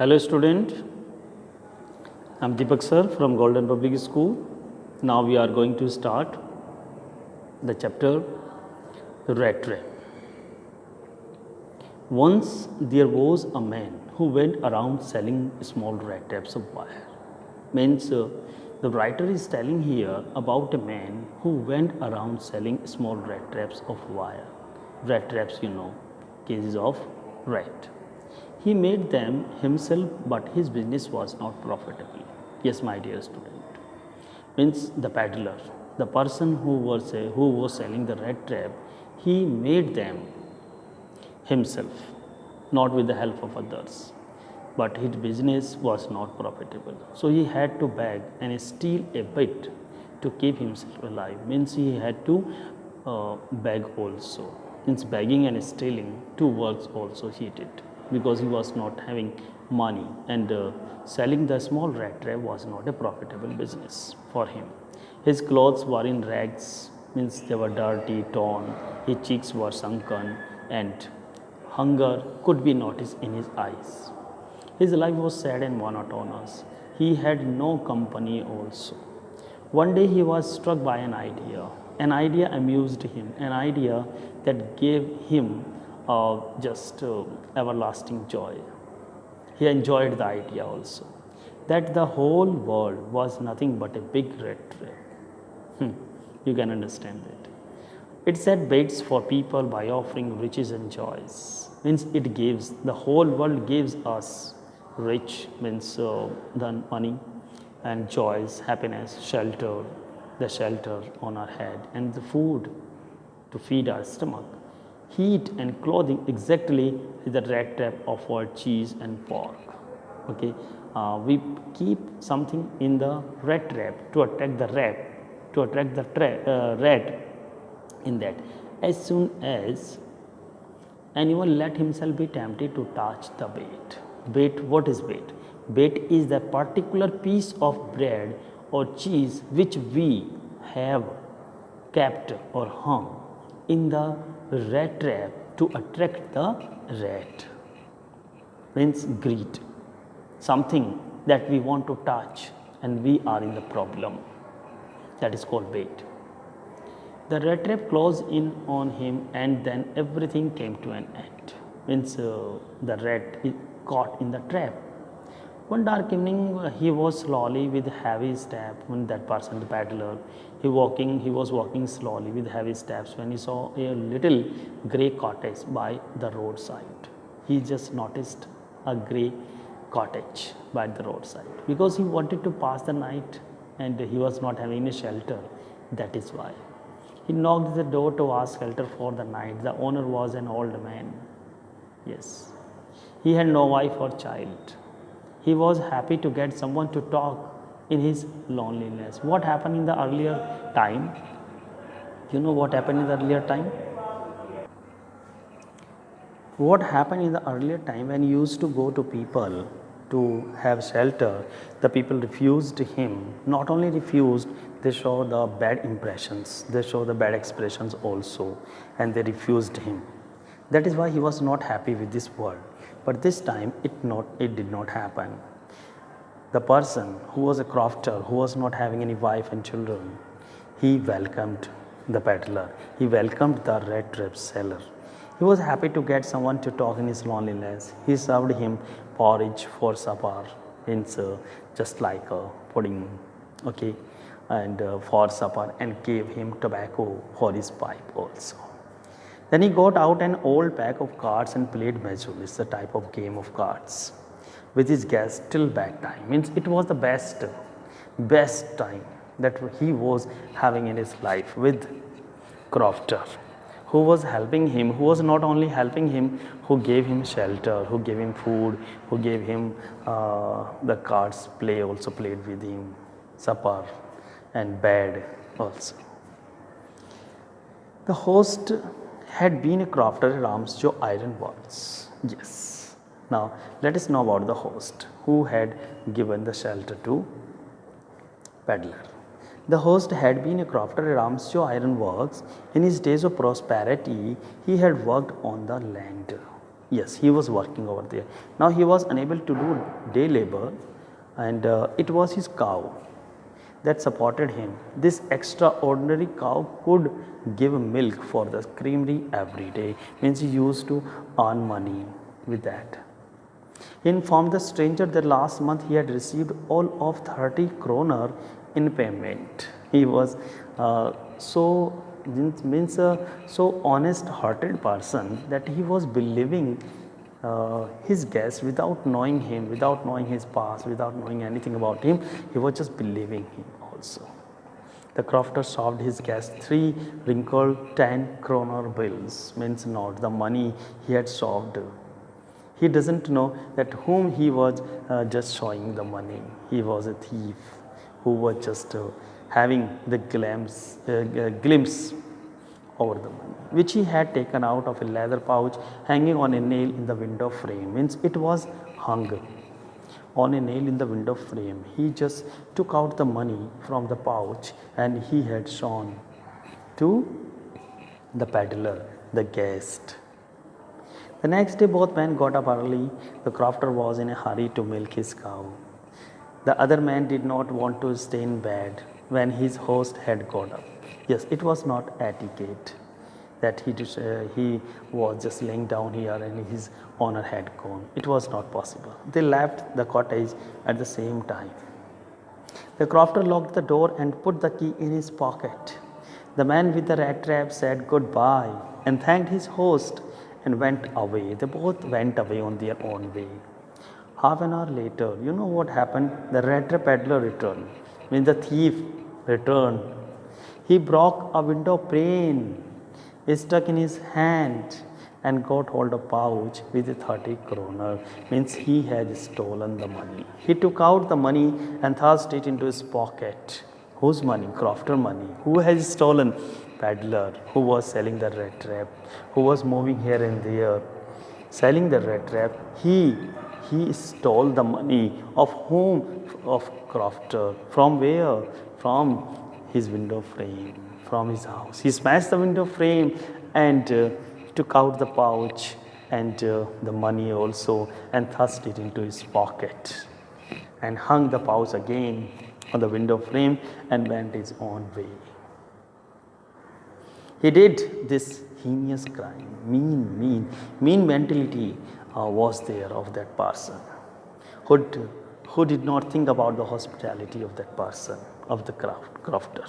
Hello student, I'm Deepak sir from Golden Public School. Now we are going to start the chapter Rat Trap. Once there was a man who went around selling small rat traps of wire. Means the writer is telling here about a man who went around selling small rat traps of wire. Rat traps, cases of rat. He made them himself, but his business was not profitable. Yes, my dear student. Means the peddler, the person who was selling the rat trap, he made them himself, not with the help of others. But his business was not profitable. So he had to beg and steal a bit to keep himself alive. Means he had to beg also. Means begging and stealing, two works also he did, because he was not having money, and selling the small rat trap was not a profitable business for him. His clothes were in rags, means they were dirty, torn, his cheeks were sunken, and hunger could be noticed in his eyes. His life was sad and monotonous. He had no company also. One day he was struck by an idea. An idea amused him, an idea that gave him just everlasting joy. He enjoyed the idea also, that the whole world was nothing but a big rat trap. You can understand that. It set baits for people by offering riches and joys. Means it gives, the whole world gives us rich, means the money and joys, happiness, shelter, the shelter on our head, and the food to feed our stomach. Heat and clothing exactly is the rat trap offered cheese and pork. Okay, we keep something in the rat trap to attract the rat, rat in that. As soon as anyone let himself be tempted to touch the bait. Bait, what is bait? Bait is the particular piece of bread or cheese which we have kept or hung in the rat trap to attract the rat. Means greed, something that we want to touch and we are in the problem. That is called bait. The rat trap closed in on him, and then everything came to an end. Means the rat is caught in the trap. One dark evening, he was slowly with heavy step. When that person, the peddler, he was walking slowly with heavy steps when he saw a little grey cottage by the roadside. He just noticed a grey cottage by the roadside because he wanted to pass the night and he was not having a shelter. That is why. He knocked at the door to ask shelter for the night. The owner was an old man. Yes. He had no wife or child. He was happy to get someone to talk in his loneliness. What happened in the earlier time? You know what happened in the earlier time? What happened in the earlier time when he used to go to people to have shelter, the people refused him. Not only refused, they show the bad impressions, they show the bad expressions also, and they refused him. That is why he was not happy with this world. But this time it did not happen. The person who was a crofter, who was not having any wife and children, he welcomed the peddler. He welcomed the rat trap seller. He was happy to get someone to talk in his loneliness. He served him porridge for supper, means just like pudding, okay, and for supper, and gave him tobacco for his pipe also. Then he got out an old pack of cards and played Majul. It's a type of game of cards with his guests till bedtime. Means it was the best time that he was having in his life with crofter, who was helping him, who was not only helping him, who gave him shelter, who gave him food, who gave him the cards play, also played with him, supper and bed also. The host had been a crofter at Ramsjo Iron Works. Yes. Now let us know about the host who had given the shelter to peddler. The host had been a crofter at Ramsjo Iron Works. In his days of prosperity, he had worked on the land. Yes, he was working over there. Now he was unable to do day labor, and it was his cow that supported him. This extraordinary cow could give milk for the creamery every day, means he used to earn money with that. He informed the stranger that last month he had received all of 30 kroner in payment. He was so means so honest hearted person that he was believing his guest without knowing him, without knowing his past, without knowing anything about him. He was just believing him also. The crofter served his guest 3 wrinkled 10 kroner bills, means not the money he had served. He doesn't know that whom he was just showing the money. He was a thief who was just having the glimpse over the money, which he had taken out of a leather pouch hanging on a nail in the window frame. Means it was hung on a nail in the window frame. He just took out the money from the pouch and he had shown to the peddler, the guest. The next day both men got up early. The crofter was in a hurry to milk his cow. The other man did not want to stay in bed when his host had got up. Yes, it was not etiquette that he was just laying down here and his owner had gone. It was not possible. They left the cottage at the same time. The crofter locked the door and put the key in his pocket. The man with the rat trap said goodbye and thanked his host and went away. They both went away on their own way. Half an hour later, you know what happened? The rat trap peddler returned. When the thief returned, he broke a window pane, stuck in his hand, and got hold of pouch with the 30 kroner. Means he had stolen the money. He took out the money and thrust it into his pocket. Whose money? Crofter money. Who has stolen? Peddler, who was selling the rat trap, who was moving here and there, selling the rat trap. He stole the money of whom? Of crofter. From where? From his window frame, from his house. He smashed the window frame and took out the pouch and the money also and thrust it into his pocket and hung the pouch again on the window frame and went his own way. He did this heinous crime. Mean mentality was there of that person who did not think about the hospitality of that person, of the crofter.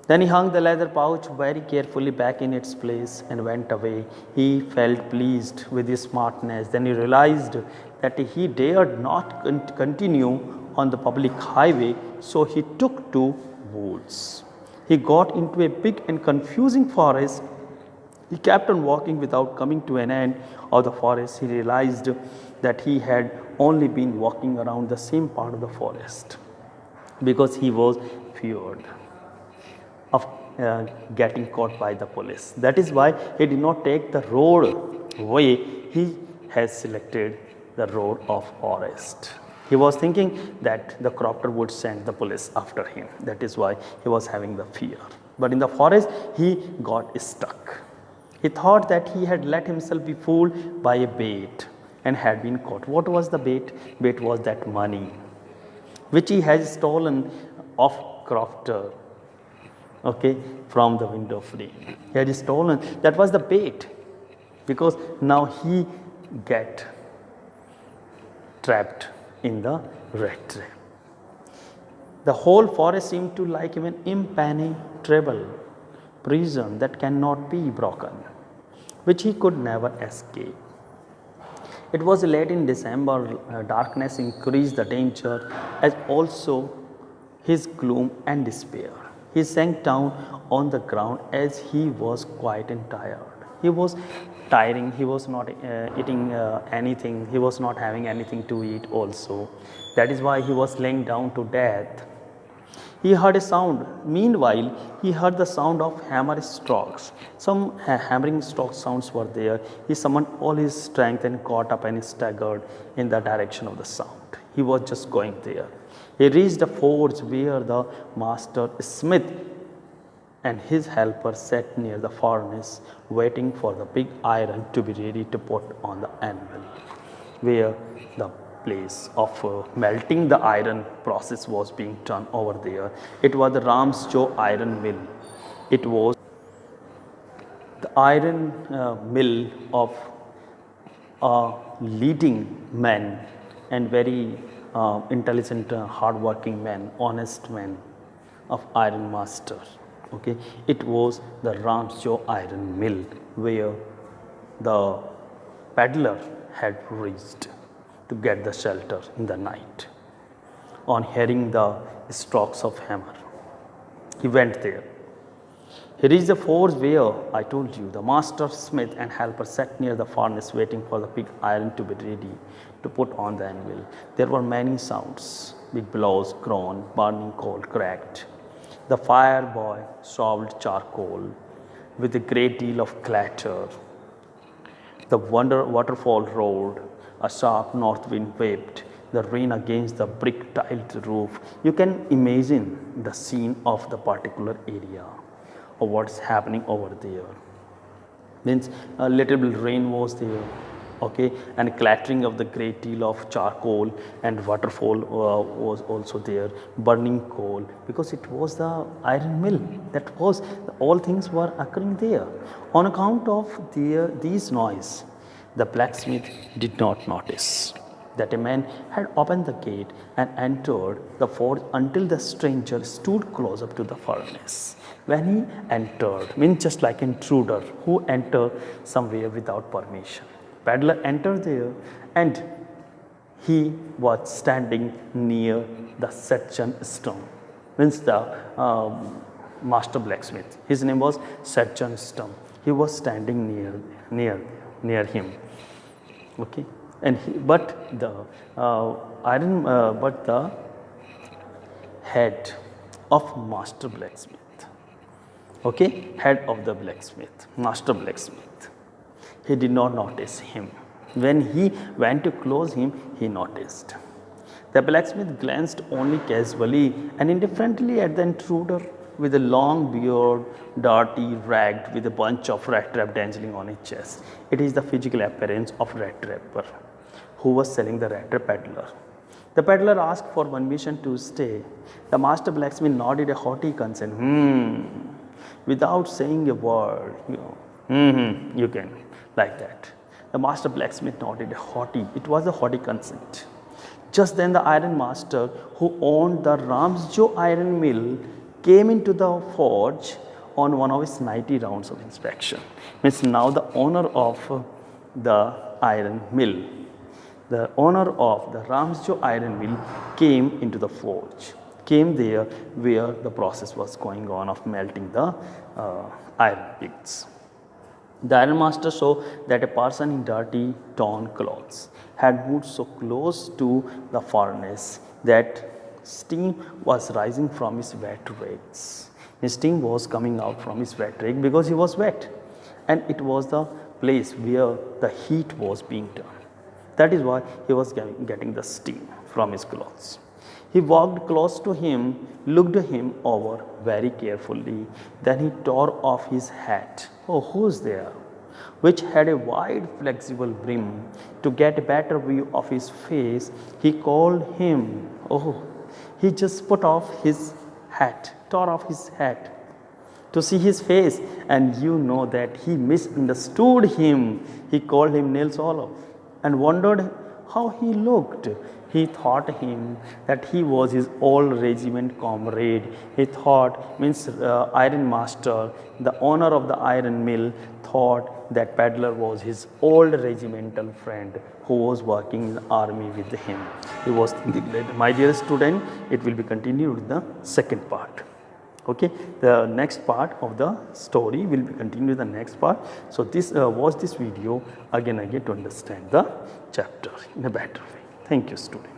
Then he hung the leather pouch very carefully back in its place and went away. He felt pleased with his smartness. Then he realized that he dared not continue on the public highway, so he took to woods. He got into a big and confusing forest. He kept on walking without coming to an end of the forest. He realized that he had only been walking around the same part of the forest because he was feared of getting caught by the police. That is why he did not take the road way. He has selected the road of forest. He was thinking that the crofter would send the police after him. That is why he was having the fear. But in the forest, he got stuck. He thought that he had let himself be fooled by a bait and had been caught. What was the bait? Bait was that money which he has stolen of crofter, okay, from the window frame. He had stolen. That was the bait, because now he get trapped in the rat trap. The whole forest seemed to like him an impenetrable prison that cannot be broken, which he could never escape. It was late in December. Darkness increased the danger, as also his gloom and despair. He sank down on the ground as he was quite tired. He was tiring. He was not eating anything. He was not having anything to eat also. That is why he was laying down to death. He heard a sound. Meanwhile, he heard the sound of hammer strokes. Some hammering stroke sounds were there. He summoned all his strength and caught up and staggered in the direction of the sound. He was just going there. He reached the forge where the master smith and his helper sat near the furnace waiting for the big iron to be ready to put on the anvil, where the place of melting the iron process was being done over there. It was the Ramsjo iron mill. It was the iron mill of a leading man and very intelligent, hardworking man, honest man of iron master. Okay, it was the Ramsjo iron mill where the peddler had reached to get the shelter in the night. On hearing the strokes of hammer, he went there. He reached the forge where, I told you, the master smith and helper sat near the furnace waiting for the big iron to be ready to put on the anvil. There were many sounds, big blows, groan, burning coal cracked. The fire boy shoveled charcoal with a great deal of clatter. The waterfall roared, a sharp north wind whipped the rain against the brick tiled roof. You can imagine the scene of the particular area of what's happening over there. Means a little bit rain was there, okay, and clattering of the great deal of charcoal and waterfall was also there, burning coal, because it was the iron mill. That was, all things were occurring there. On account of these noise, the blacksmith did not notice that a man had opened the gate and entered the forge until the stranger stood close up to the furnace. When he entered, means just like an intruder who entered somewhere without permission. Peddler entered there and he was standing near the Setchan stone, means the master blacksmith. His name was Setchan stone. He was standing near him. Okay, and but the head of master blacksmith. Okay, head of the blacksmith, master blacksmith. He did not notice him. When he went to close him, he noticed. The blacksmith glanced only casually and indifferently at the intruder with a long beard, dirty, ragged, with a bunch of rat trap dangling on his chest. It is the physical appearance of rat trapper who was selling the rat trap peddler. The peddler asked for permission to stay. The master blacksmith nodded a hearty consent. Without saying a word, you can, like that. The master blacksmith nodded a hearty, it was a hearty consent. Just then the iron master who owned the Ramsjo iron mill came into the forge on one of his nightly rounds of inspection. Means now the owner of the iron mill, the owner of the Ramsjo iron mill came into the forge, came there where the process was going on of melting the iron pigs. The iron master saw that a person in dirty torn clothes had moved so close to the furnace that steam was rising from his wet rags. His steam was coming out from his wet rag because he was wet, and it was the place where the heat was being done. That is why he was getting the steam from his clothes. He walked close to him, looked him over very carefully. Then he tore off his hat. Oh, who's there? Which had a wide, flexible brim. To get a better view of his face, he called him. Oh, he just put off his hat, tore off his hat to see his face, and you know that he misunderstood him. He called him Nils Olof and wondered how he looked. He thought him that he was his old regiment comrade. He thought, means iron master, the owner of the iron mill, thought that peddler was his old regimental friend who was working in the army with him. He was thinking that, my dear student, it will be continued with the second part. Okay, the next part of the story will be continued in the next part. So this watch this video again to understand the chapter in a better way. Thank you, student.